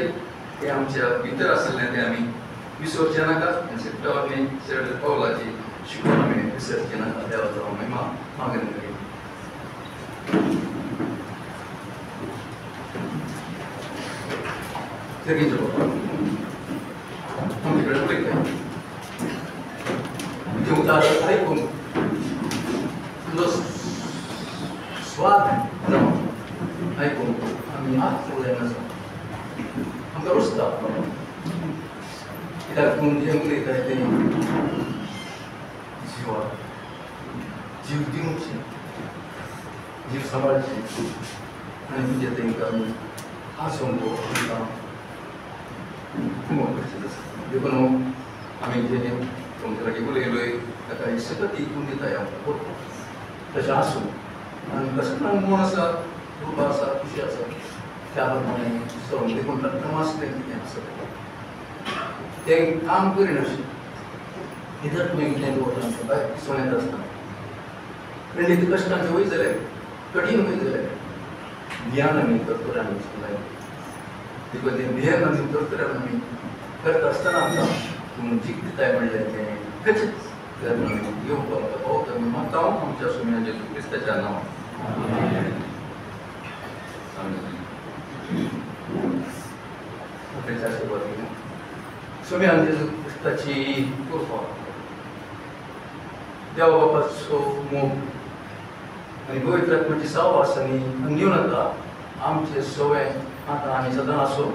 तें आमच्या भितर आसलें तें आमी विसरचें नाका आनी पावलाची शिकवण आमी विसरचें नाका देवाचो महिमा मागणी करी तेगेचो आमचे कडेन उलयता जें उतर आयकून तुजो स्वाद जावन आयकून आमी आज उलयना आसा आमकां रुचता कित्याक तूं जें उलयताय तें जिवाक जीव दिवचें जीव सांबाळचें आनी तुजें तेंकां आसूंक आमकां देखून आमी जें तुमचे लागीं उलयलोय ताका सतत इकून दिताय आमकां तशें आसूं आनी कसो मन आसा रूप आसा खुशी आसा त्या प्रमाणे सोडून देखून तमासलें कितें आसा तें काम करिनाशें भितर तुवें कितें दवरलां आमकां भायर दिसून येता आसतना खंडीत कश्टांचें वय जाल्यार कठीण वय जाल्यार ध्यान आमी करतल्यान जाय देखून तें ध्येय आमी करतल्यान आमी करता आसतना आमकां तूं जीक दिताय म्हणलें तें खंयचेंच येवंक आमकां पावता आमी मागता हांव आमच्या सुम्या जेजू क्रिस्ताच्या नांवान सुम्यान जेजू क्रिस्ताची कृपा देवा बापाचो मोग आनी पवित्र आत्म्याची सहवास आनी न्यूनता आमचे सगळे आतां आनी सदां आसूं.